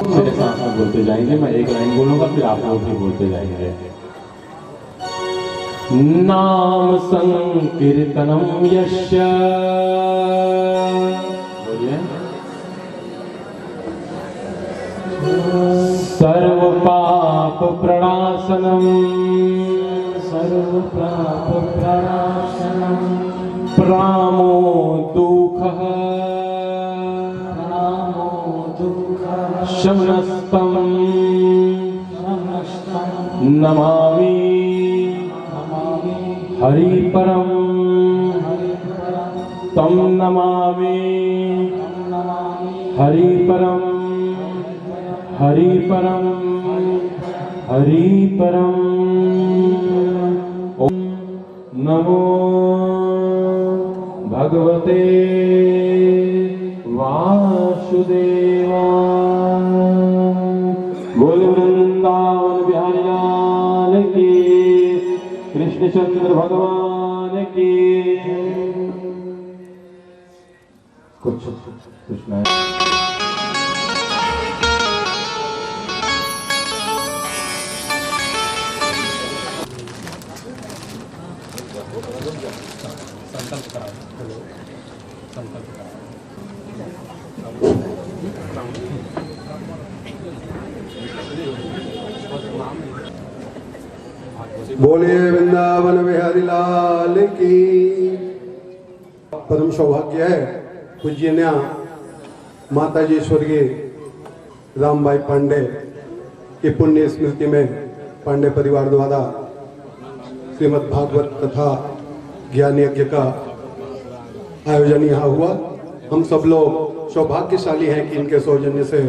मेरे साथ में बोलते जाएंगे, मैं एक लाइन बोलूंगा फिर आप लोग भी बोलते जाएंगे। नाम संकीर्तनम यस्य, बोलिए, सर्व पाप प्रणाशनम, सर्व पाप प्रणाशनम, प्रामो दुःखः, प्रामो दुःखः, शमनस्तम, शमनस्तम, नमामि हरि परम, तम नमामि हरि परम, हरि परम, हरि परम। ओम नमो भगवते वासुदेवाय। बोल वृंदावन बिहारी लाल की, कृष्णचंद्र भगवान की। कुछ नहीं। संकल्प करा, संकल्प करा। बोलिए वृंदावन बिहारी लाल की। परम सौभाग्य है पूज्यन्या माताजी स्वर्गीय रामबाई पांडे की पुण्य स्मृति में पांडे परिवार द्वारा श्रीमद् भागवत तथा ज्ञान यज्ञ का आयोजन यहाँ हुआ। हम सब लोग सौभाग्यशाली हैं कि इनके सौजन्य से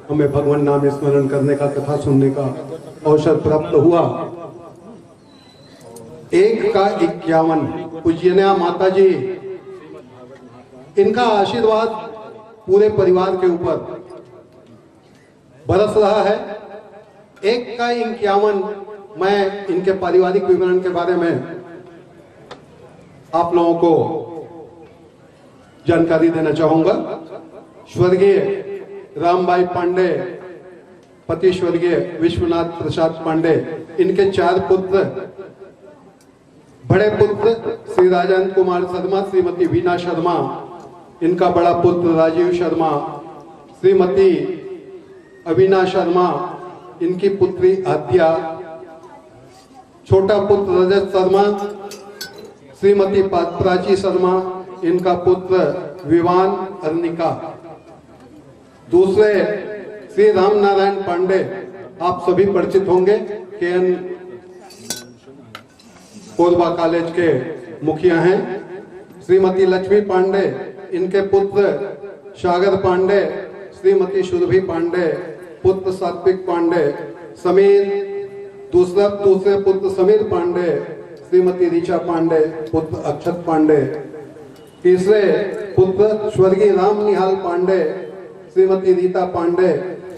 हमें भगवान नाम स्मरण करने का, कथा सुनने का अवसर प्राप्त हुआ। 1 का 51 पूज्यन्या माता जी, इनका आशीर्वाद पूरे परिवार के ऊपर बरस रहा है। 1 का 51 मैं इनके पारिवारिक विवरण के बारे में आप लोगों को जानकारी देना चाहूंगा। स्वर्गीय रामबाई पांडे, पति स्वर्गीय विश्वनाथ प्रसाद पांडे, इनके 4 पुत्र। बड़े पुत्र श्री राजेंद्र कुमार शर्मा, श्रीमती वीना शर्मा, इनका बड़ा पुत्र राजीव शर्मा, श्रीमती अविना शर्मा, इनकी पुत्री आद्या, छोटा पुत्र रजत शर्मा, श्रीमती प्राची शर्मा, इनका पुत्र विवान अर्निका। दूसरे श्री राम नारायण पांडे, आप सभी परिचित होंगे, केएन कोरबा कॉलेज के मुखिया हैं। श्रीमती लक्ष्मी पांडे, इनके पुत्र सागर पांडे, श्रीमती सुरभि पांडे, पुत्र सात्विक पांडे, समीर, दूसरे पुत्र समीर पांडे, श्रीमती ऋचा पांडे, पुत्र अक्षत पांडे, तीसरे पुत्र स्वर्गीय राम निहाल पांडे, श्रीमती रीता पांडे,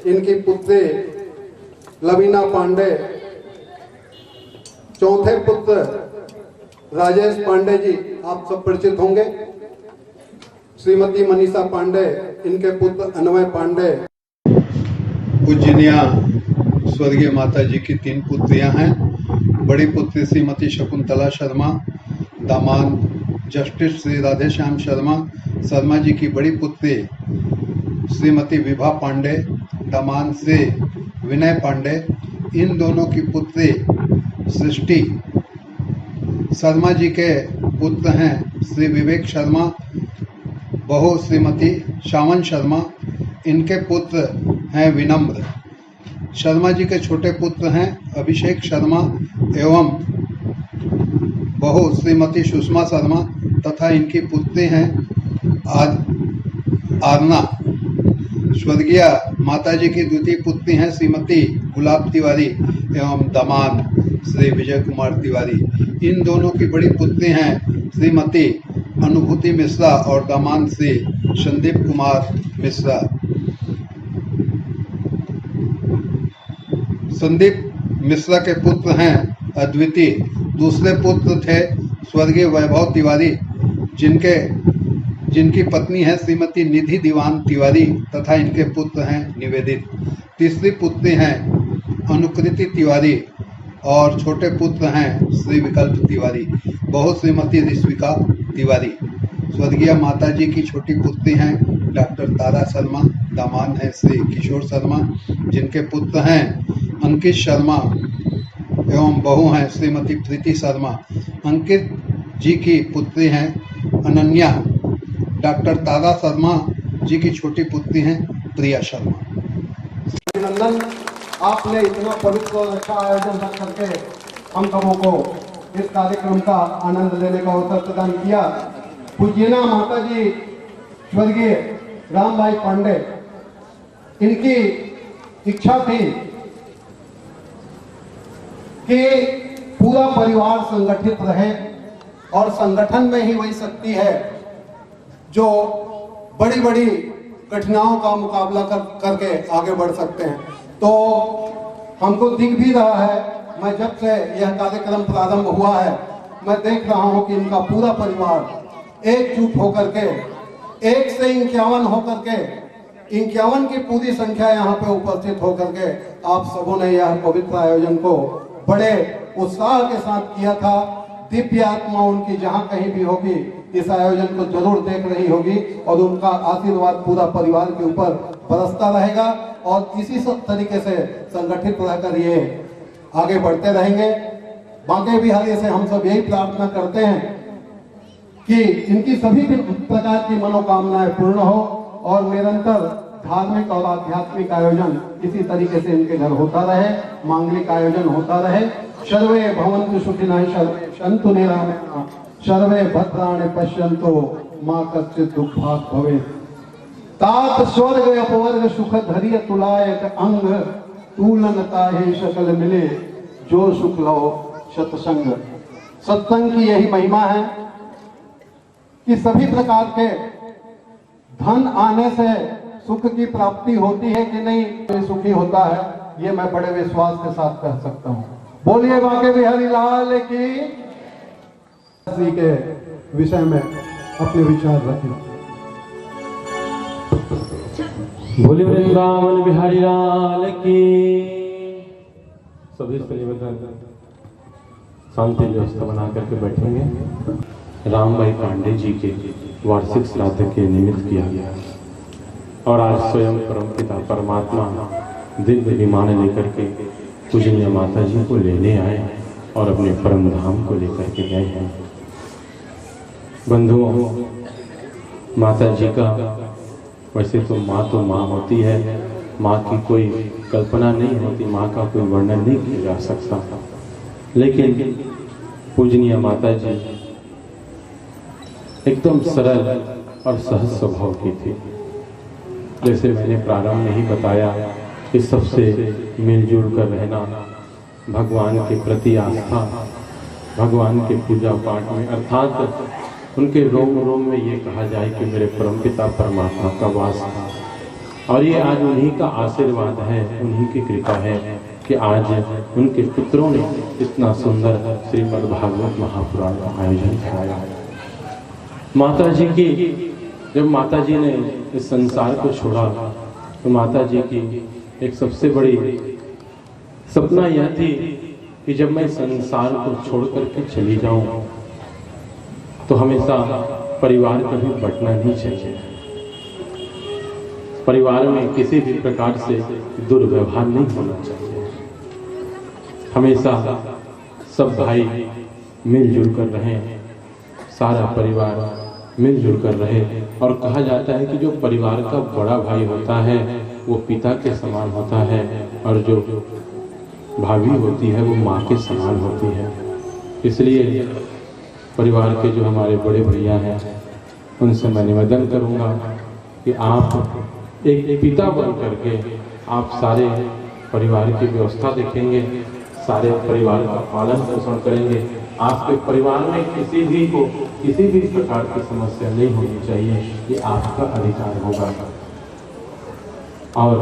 इनकी पुत्री लवीना पांडे, चौथे पुत्र राजेश पांडे जी, आप सब परिचित होंगे, श्रीमती मनीषा पांडे, इनके पुत्र अन्वय पांडे। पूजनीय स्वर्गीय माता जी की 3 पुत्रियां हैं। बड़ी पुत्री श्रीमती शकुंतला शर्मा, दामाद जस्टिस श्री राधेश्याम शर्मा, शर्मा जी की बड़ी पुत्री श्रीमती विभा पांडे, दामाद श्री विनय पांडे, इन दोनों की पुत्री सृष्टि। शर्मा जी के पुत्र हैं श्री विवेक शर्मा, बहू श्रीमती शावन शर्मा, इनके पुत्र हैं विनम्र। शर्मा जी के छोटे पुत्र हैं अभिषेक शर्मा एवं बहू श्रीमती सुषमा शर्मा तथा इनकी पुत्री हैं आरना। स्वर्गीय माताजी की द्वितीय पुत्री हैं श्रीमती गुलाब तिवारी एवं दामाद श्री विजय कुमार तिवारी। इन दोनों की बड़ी पुत्री हैं श्रीमती अनुभूति मिश्रा और दामाद श्री संदीप कुमार मिश्रा। संदीप मिश्रा के पुत्र हैं अद्वितीय। दूसरे पुत्र थे स्वर्गीय वैभव तिवारी, जिनके जिनकी पत्नी है श्रीमती निधि दीवान तिवारी तथा इनके पुत्र हैं निवेदित। तीसरी पुत्री हैं अनुकृति तिवारी और छोटे पुत्र हैं श्री विकल्प तिवारी। बहू श्रीमती ऋषिका तिवारी। स्वर्गीय माता जी की छोटी पुत्री हैं डॉक्टर तारा शर्मा। दामाद हैं श्री किशोर शर्मा, जिनके पुत्र हैं अंकित शर्मा एवं बहू हैं श्रीमती प्रीति शर्मा। अंकित जी की पुत्री हैं अनन्या। डॉक्टर तारा शर्मा जी की छोटी पुत्री हैं प्रिया शर्मा। अभिनंदन, आपने इतना पवित्र और अच्छा आयोजन रख करके हम सबों को इस कार्यक्रम का आनंद लेने का अवसर प्रदान किया। पूज्यना माता जी स्वर्गीय राम भाई पांडे, इनकी इच्छा थी कि पूरा परिवार संगठित रहे और संगठन में ही वही शक्ति है जो बड़ी बड़ी कठिनाइयों का मुकाबला करके आगे बढ़ सकते हैं। तो हमको दिख भी रहा है, मैं जब से यह कार्यक्रम प्रारंभ हुआ है मैं देख रहा हूं कि इनका पूरा परिवार एकजुट होकर के 1 से 51 होकर के 51 की पूरी संख्या यहाँ पे उपस्थित होकर के आप सबों ने यह पवित्र आयोजन को बड़े उत्साह के साथ किया था। दिव्य आत्मा उनकी जहाँ कहीं भी होगी इस आयोजन को जरूर देख रही होगी और उनका आशीर्वाद पूरा परिवार के ऊपर बरसता रहेगा और इसी सब तरीके से संगठित रहकर ये आगे बढ़ते रहेंगे। बांके बिहारी से हम सब यही प्रार्थना करते हैं कि इनकी सभी प्रकार की मनोकामनाएं पूर्ण हो और निरंतर धार्मिक और आध्यात्मिक आयोजन इसी तरीके से इनके घर होता रहे, मांगलिक आयोजन होता रहे। सर्वे भवन्तु सुखिनः, सर्वे सन्तु निरामयाः, सर्वे भद्राणि पश्यन्तु मा कश्चित् दुःखात् भवेत्। तात स्वर्ग अपवर्ग सुख धैर्य तुलायक अंग, तूलनता है सकल मिले जो सुख लो सत्संग। सत्संग की यही महिमा है कि सभी प्रकार के धन आने से सुख की प्राप्ति होती है कि नहीं, तो सुखी होता है, ये मैं बड़े विश्वास के साथ कह सकता हूँ। बोलिए बांके बिहारी लाल की। श्री के विषय में अपने विचार रखें। बोले वृंदावन बिहारी लाल की। सभी से निवेदन शांति व्यवस्था बना करके बैठेंगे। राम भाई पांडे जी के वार्षिक श्राद्ध के निमित्त किया गया और आज स्वयं परमपिता परमात्मा दिव्य विमान लेकर के पूजनीय माता जी को लेने आए और अपने परम धाम को लेकर के गए हैं। बंधुओं, माता जी का वैसे तो माँ होती है, माँ की कोई कल्पना नहीं होती, माँ का कोई वर्णन नहीं किया जा सकता, लेकिन पूजनीय माता जी एकदम सरल और सहज स्वभाव की थी। जैसे मैंने प्रारंभ में ही बताया कि सबसे मिलजुल कर रहना, भगवान के प्रति आस्था, भगवान के पूजा पाठ में, अर्थात उनके रोम रोम में ये कहा जाए कि मेरे परमपिता परमात्मा का वास था। और ये आज उन्हीं का आशीर्वाद है, उन्हीं की कृपा है कि आज उनके पुत्रों ने इतना सुंदर श्रीमद् भागवत महापुराण का आयोजन कराया। माता जी की, जब माता जी ने इस संसार को छोड़ा तो माता जी की एक सबसे बड़ी सपना यह थी कि जब मैं संसार को छोड़ करके चली जाऊं तो हमेशा परिवार कभी बंटना नहीं चाहिए। परिवार में किसी भी प्रकार से दुर्व्यवहार नहीं होना चाहिए। हमेशा सब भाई मिलजुल कर रहें, सारा परिवार मिलजुल कर रहे। और कहा जाता है कि जो परिवार का बड़ा भाई होता है वो पिता के समान होता है और जो भाभी होती है वो माँ के समान होती है। इसलिए परिवार के जो हमारे बड़े भैया हैं उनसे मैं निवेदन करूँगा कि आप एक पिता बन करके आप सारे परिवार की व्यवस्था देखेंगे, सारे परिवार का पालन पोषण करेंगे। आपके परिवार में किसी भी प्रकार की समस्या नहीं होनी चाहिए, ये आपका अधिकार होगा। और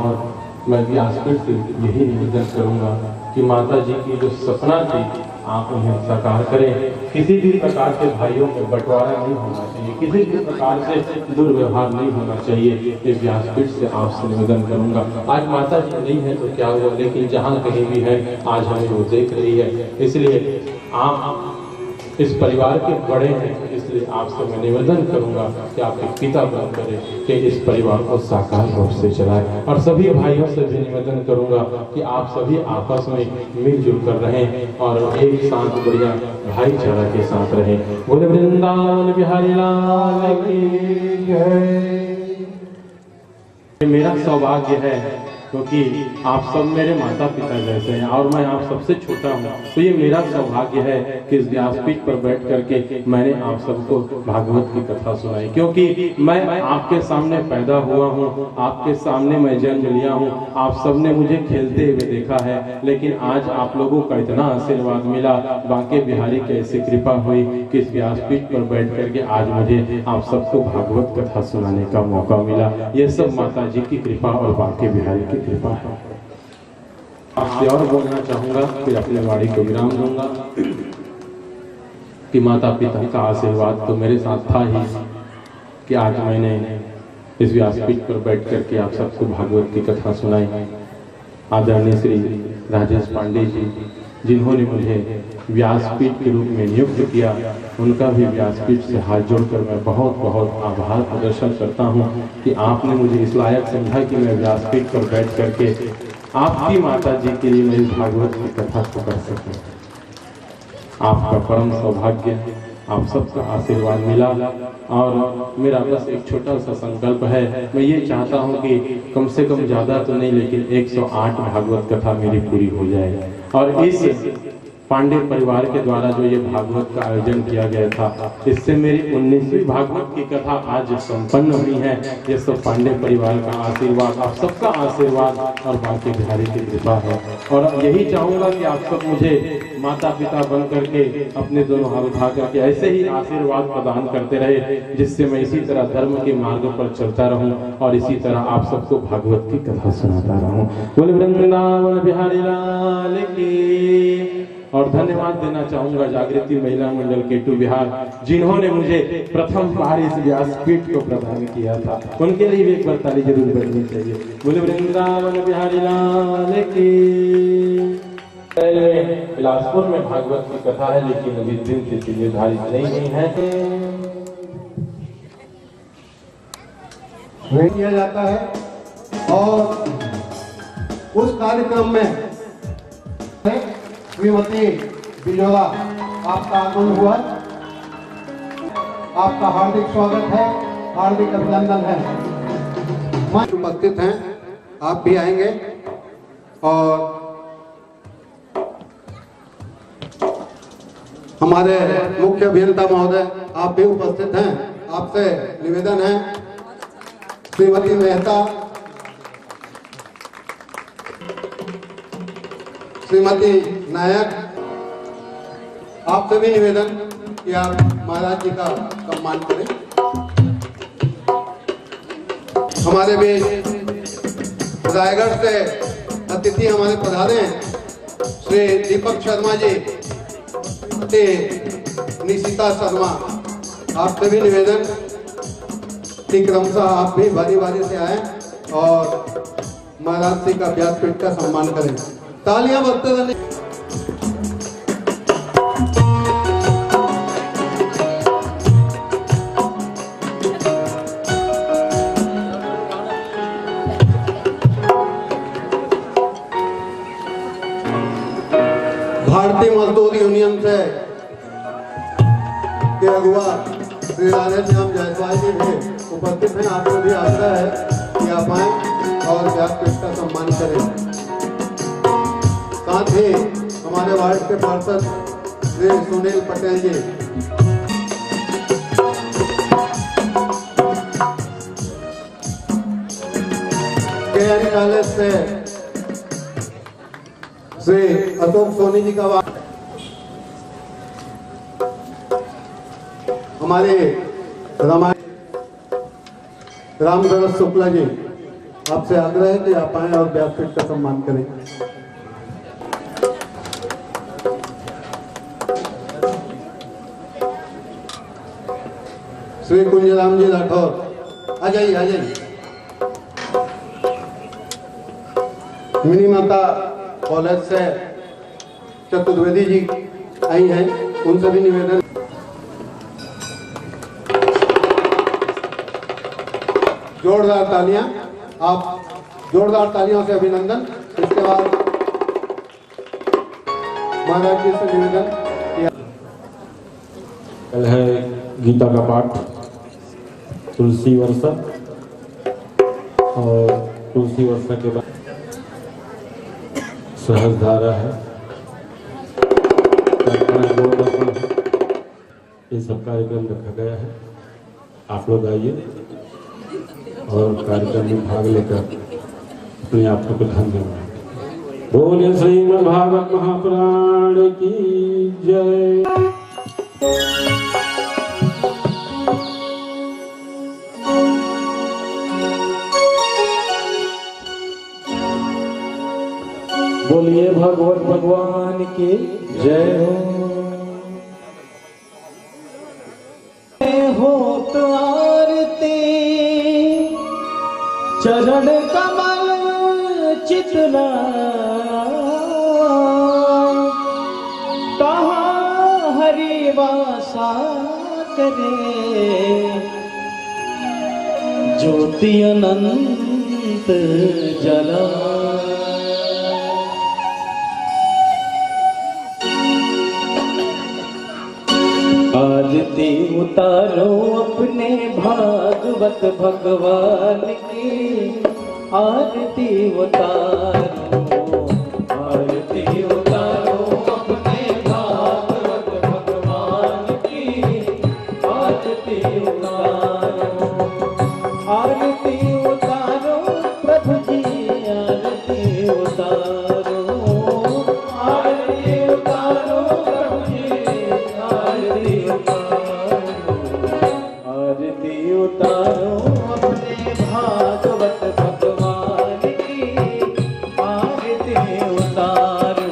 मैं व्यासपीठ से यही निवेदन करूंगा कि माता जी की जो सपना थी आप उन्हें साकार करें। किसी भी प्रकार के भाइयों में बंटवारा नहीं होना चाहिए, किसी भी प्रकार से दुर्व्यवहार नहीं होना चाहिए। ये व्यासपीठ से आपसे निवेदन करूंगा। आज माता जी नहीं है तो क्या हुआ, लेकिन जहाँ कहीं भी है आज हमें वो देख रही है, इसलिए आप इस परिवार के बड़े हैं, इसलिए आपसे मैं निवेदन करूंगा कि आप एक पिता बन करें कि इस परिवार को साकार रूप से चलाएं। और सभी भाइयों से भी निवेदन करूंगा कि आप सभी आपस में मिलजुल कर रहें और एक साथ बढ़िया भाईचारा के साथ रहें। बोले वृंदावन बिहारी लाल की जय। मेरा सौभाग्य है क्योंकि आप सब मेरे माता पिता जैसे हैं और मैं आप सबसे छोटा हूँ, तो ये मेरा सौभाग्य है कि इस व्यासपीठ पर बैठ करके मैंने आप सबको भागवत की कथा सुनाई। क्योंकि मैं आपके सामने पैदा हुआ हूँ, आपके सामने मैं जन्म लिया हूँ, आप सब ने मुझे खेलते हुए देखा है, लेकिन आज आप लोगों का इतना आशीर्वाद मिला, बांके बिहारी की ऐसी कृपा हुई कि इस व्यासपीठ पर बैठ करके आज मुझे आप सबको भागवत कथा सुनाने का मौका मिला। ये सब माता जी की कृपा और बांके बिहारी की कृपा है। आपसे और बोलना चाहूंगा, फिर अपने वाणी को विराम दूंगा कि माता पिता का आशीर्वाद तो मेरे साथ था ही कि आज मैंने इस व्यासपीठ पर बैठ करके आप सबको भागवत की कथा सुनाई। आदरणीय श्री राजेश पांडे जी जिन्होंने मुझे व्यासपीठ के रूप में नियुक्त किया, उनका भी व्यासपीठ से हाथ जोड़कर मैं बहुत बहुत आभार प्रदर्शन करता हूं कि आपने मुझे इस लायक समझा कि मैं व्यासपीठ पर बैठ करके आपकी माता जी के लिए मैं इस भागवत की कथा को कर सकूं। आपका परम सौभाग्य, आप सबका आशीर्वाद मिला और मेरा बस एक छोटा सा संकल्प है। मैं ये चाहता हूँ कि कम से कम ज़्यादा तो नहीं लेकिन 108 भागवत कथा मेरी पूरी हो जाए। और इस पांडे परिवार के द्वारा जो ये भागवत का आयोजन किया गया था, इससे मेरी 19वीं भागवत की कथा आज संपन्न हुई है। ये सब पांडे परिवार का आशीर्वाद, आप सबका आशीर्वाद और बांके बिहारी की कृपा है। और यही चाहूँगा कि आप सब मुझे माता पिता बन करके अपने दोनों हाथ उठा करके ऐसे ही आशीर्वाद प्रदान करते रहे, जिससे मैं इसी तरह धर्म के मार्ग पर चलता रहूं और इसी तरह आप सबको भागवत की कथा सुनाता रहूं। बोले वृंदावन बिहारी लाल की। और धन्यवाद देना चाहूंगा जागृति महिला मंडल केटू बिहार, जिन्होंने मुझे प्रथम बार इस व्यासपीठ को प्रदान किया था। उनके लिए भी एक बार ताली जरूर बजनी चाहिए। बोले वृंदावन बिहारी लाल की। बिलासपुर में भागवत की कथा है, लेकिन अभी दिन तिथि निर्धारित नहीं है। किया जाता है और उस कार्यक्रम में श्रीमती बिजोला आपका आगमन हुआ, आपका हार्दिक स्वागत है, हार्दिक अभिनंदन है। उपस्थित हैं, आप भी आएंगे और हमारे मुख्य अभियंता महोदय आप भी उपस्थित हैं। आपसे निवेदन है, श्रीमती मेहता, श्रीमती नायक, आपसे भी निवेदन कि आप महाराज जी का सम्मान करें। हमारे भी रायगढ़ से अतिथि हमारे पधारे हैं श्री दीपक शर्मा जी, निशिता शर्मा, आपसे भी निवेदन कि क्रमशः आप भी बारी बारी से आए और महाराज जी का व्यासपीठ का सम्मान करें। तालियां बजते रहने। भारतीय मजदूर यूनियन से के अगुवा श्री राधेश्याम जायसवाल जी भी उपस्थित हैं। आपको भी आशा है कि आप आए और व्यासपीठ का सम्मान करें। साथ ही हमारे वार्ड के पार्षद श्री सुनील पटेल जी, KN कॉलेज से श्री अशोक सोनी जी का, हमारे रामगढ़ शुक्ला जी, आपसे आग्रह है कि आप आए और व्यासपीठ का सम्मान करें। श्री कुंजराम जी राठौर आ जाइए, आ जाइए। मिनी माता कॉलेज से चतुर्वेदी जी आई हैं, उनसे भी निवेदन। जोरदार तालियां, आप जोरदार तालियों से अभिनंदन। इसके बाद महाराज जी से निवेदन। कल है गीता का पाठ, तुलसी वर्षा, और तुलसी वर्षा के बाद सहस्रधारा है, ये सब कार्यक्रम रखा गया है। आप लोग आइए और कार्यक्रम में भाग लेकर अपने आप को धन्य बनाएं। बोले श्रीमद् भागवत महापुराण की जय। बोलिए भगवत भगवान की जय हो तो आरती चरण कमल चितना कहाँ हरि वासा करे ज्योति अनंत जला। आरती उतारो अपने भागवत भगवान की, आरती उतारो, आरती उतारो अपने भागवत भगवान की, आरती उतारो, आरती उतारो प्रभु जी, आरती उतारो, आरती उतारो प्रभु जी, आरती उतारो अपने भागवत भगवान की, आरती उतारो,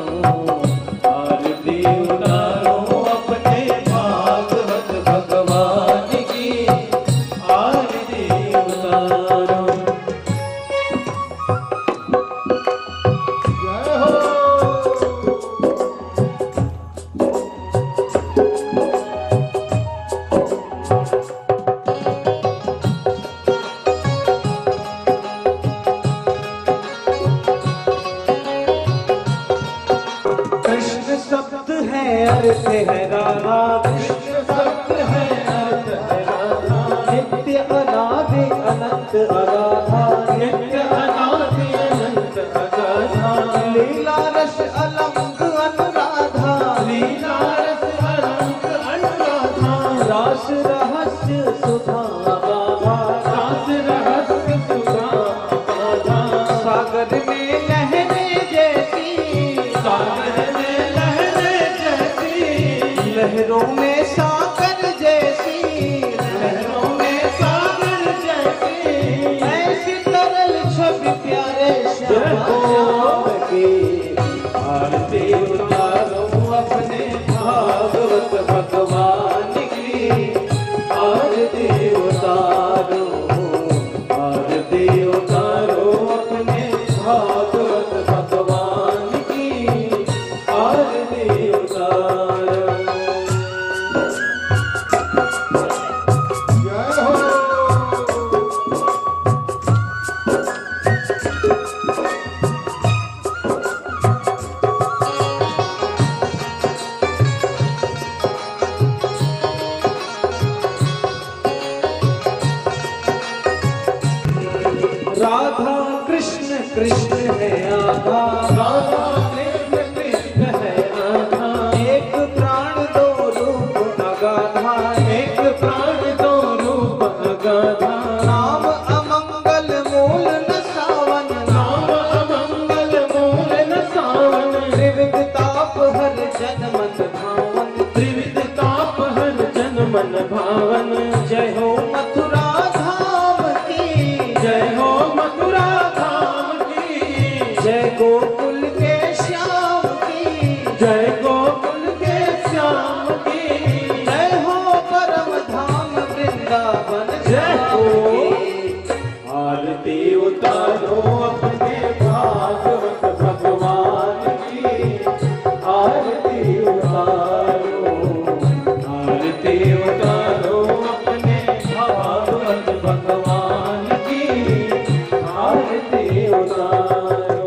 आरती उतारो अपने भागवत भगवान की, आरती उतारो। जय हो। कृष्ण शब्द है अर्थ है राधा, कृष्ण शब्द है अर्थ है राधा, नित्य अनादि अनंत अगाधा, नित्य अनादि अनंत अगाधा, लीला रस अलंक अनुराधा, लीला रस अलंक अनुराधा, रास रहस्य सुधा गाधा, रास रहस्य सुधा गाधा, सागर में लहरें जैसी, सागर में लहरें जैसी, लहरों में सागर जैसी, लहरों में सागर जैसी, ऐसी तरल छवि प्यारे श्याम की, आरती उतारो अपने भागवत भगवान की, आरती उतारो, आरती उतारो अपने भागवत भगवान की, आरती उतारो। जय हो। राधा कृष्ण कृष्ण है आधा, राधा कृष्ण कृष्ण है आधा, एक प्राण दो रूप अगाधा, एक प्राण दो रूप अगाधा, नाम अमंगल मूल न सावन, नाम अमंगल मूल न सावन, त्रिविध ताप हर जन मन भावन, त्रिविध ताप हर जन मन भावन। जय हो मथुरा धाम की, जय हो मथुरा धाम की, जय गोकुल के श्याम की, जय गोकुल के श्याम की, जय हो परम धाम वृंदावन उतारो।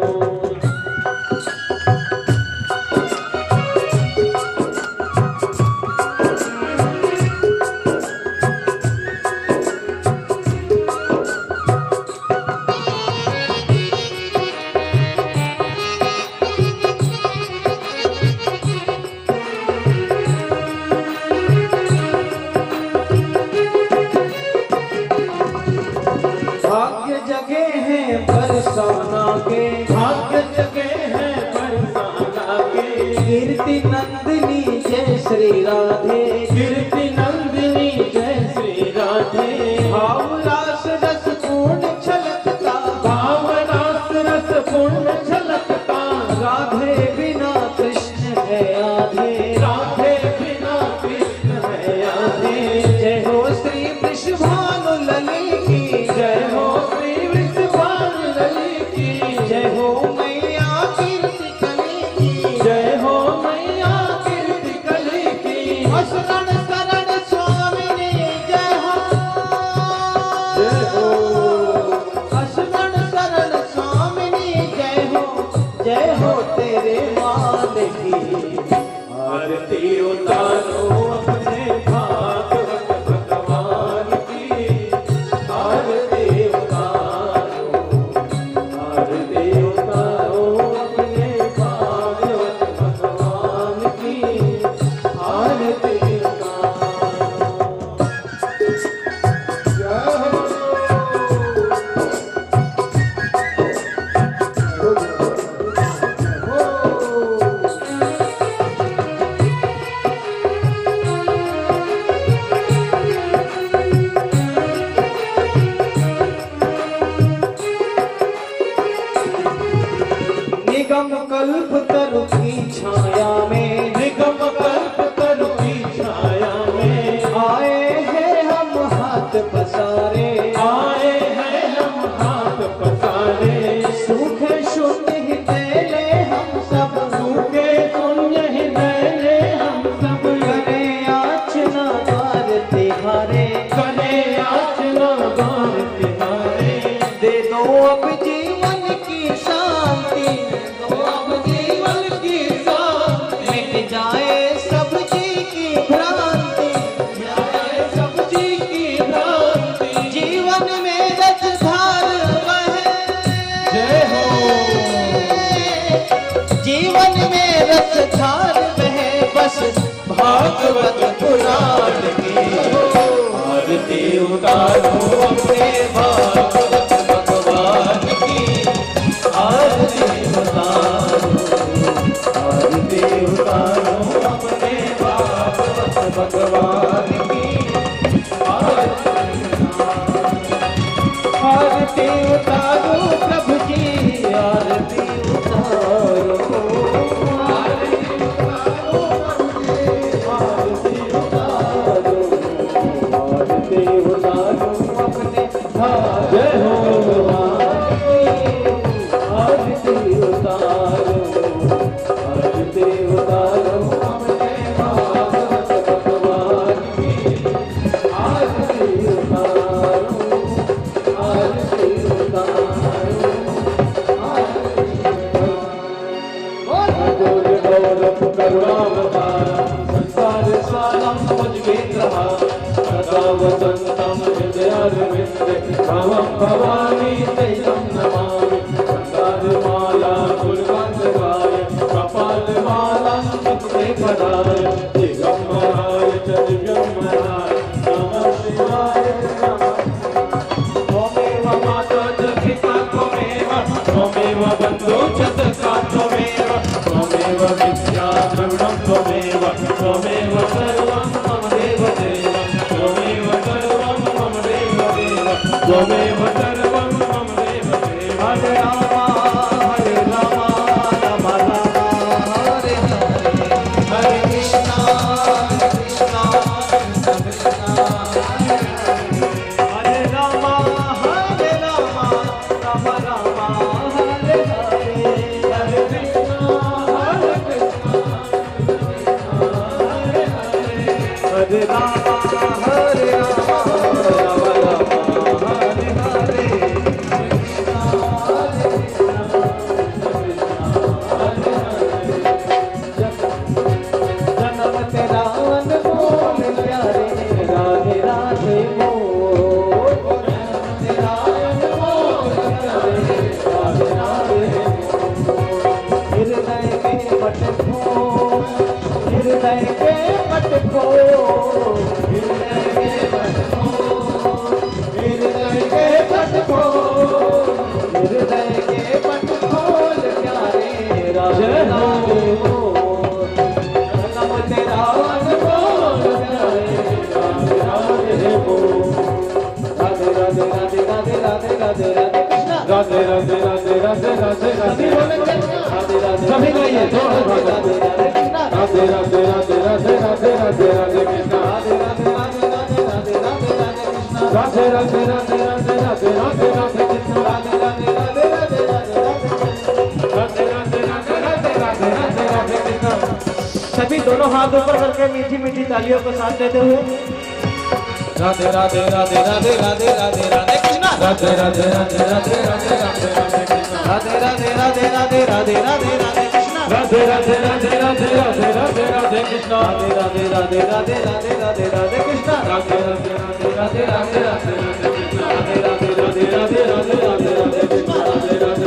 भाग्य जगे हैं बरसाना के, भाग्य जगे हैं बरसाना के। कीर्ति नंदिनी जय श्री राधे, कीर्ति नंदिनी जय श्री राधे। भाव रास रस पूर्ण छलकता, भाव रास रस पूर्ण छलकता। राधे बिना कृष्ण है आधे, राधे बिना कृष्ण है आधे। जय हो श्री वृषभानु लली की, जय हो श्री वृषभानु लली की। जय हो मैया कीर्ति कली की, जय हो मैया कीर्ति कली की। शरण शरण स्वामिनी जय हो, जय हो। शरण शरण स्वामिनी जय हो, जय हो तेरे मान की। आरती उतारो अपने भागवत भगवान की। आरती उतारो, आरती उतारो अपने भागवत भगवान की। आरती उतारो। निगम कल्प तरु की छाया में, निगम कल्प तरु की छाया में। आए हैं हम हाथ पसारे, आए हैं हम हाथ पसारे। सूखे शून्य हृदय ले हम सब, सूखे शून्य हृदय ले हम सब। करे याचना द्वार तिहारे, करे याचना द्वार तिहारे। दे दो अब जीवन की शांति, मिट जाए सब जी की भ्रांति, जाए सब जी की भ्रांति। जीवन में रसधार बहे, जय हो। जीवन में रसधार बहे बस भागवत पुराण की। आरती उतारो अपने भागवत भगवान की। आरती उतारो, आरती उतारो अपने भागवत भगवान की। आरती उतारो प्रभु की, आरती उतारो। आरती उतारो आरती उतारो, आरती उतारो अपने जय हो भगवान की। आरती उतारो, आरती उतारो अपने भागवत भगवान की। आरती उतारो, आरती उतारो, आरती गौरव करुणावतारं संसार सारं भुजगेन्द्रहारं। सदा वसन्तं हृदयारविन्दे भवं भवानी तैलं नमामि। माला गुणवंतकाय, कपालमालां मुक्ते पदाय। दिगम्बराय च दिव्यम्बराय नमः शिवाय नमः। त्वमेव माता च पिता त्वमेव, त्वमेव बन्धु च सखा त्वमेव। त्वमेव विद्या द्रविणं त्वमेव, त्वमेव सर्वं मम देव देव। त्वमेव सर्वं मम देव देव, त्वमेव सर्वं मम देव देव। हरे रामा हरे रामा, राम राम हरे हरे। हरे कृष्णा कृष्णा कृष्ण कृष्णा हरे हरे। हरे रामा राम राम हरे हरे। राधे राधे राधे राधे राधे राधे सभी गाइए राधे राधे राधे राधे राधे राधे राधे राधे कृष्णा राधे राधे राधे राधे राधे राधे कृष्णा राधे राधे राधे राधे राधे राधे राधे कृष्णा राधे राधे राधे राधे राधे राधे राधे राधे राधे राधे राधे राधे कृष्णा। सभी दोनों हाथ ऊपर करके मीठी मीठी तालियों को साथ देते हुए राधे राधे राधे राधे राधे राधे राधे कृष्णा राधे राधे राधे राधे राधे राधे राधे कृष्णा राधे राधे राधे राधे राधे राधे राधे कृष्णा राधे राधे राधे राधे राधे राधे राधे कृष्णा राधे राधे राधे राधे राधे राधे राधे कृष्णा राधे राधे राधे राधे राधे राधे राधे कृष्णा राधे राधे राधे राधे राधे राधे राधे कृष्णा राधे राधे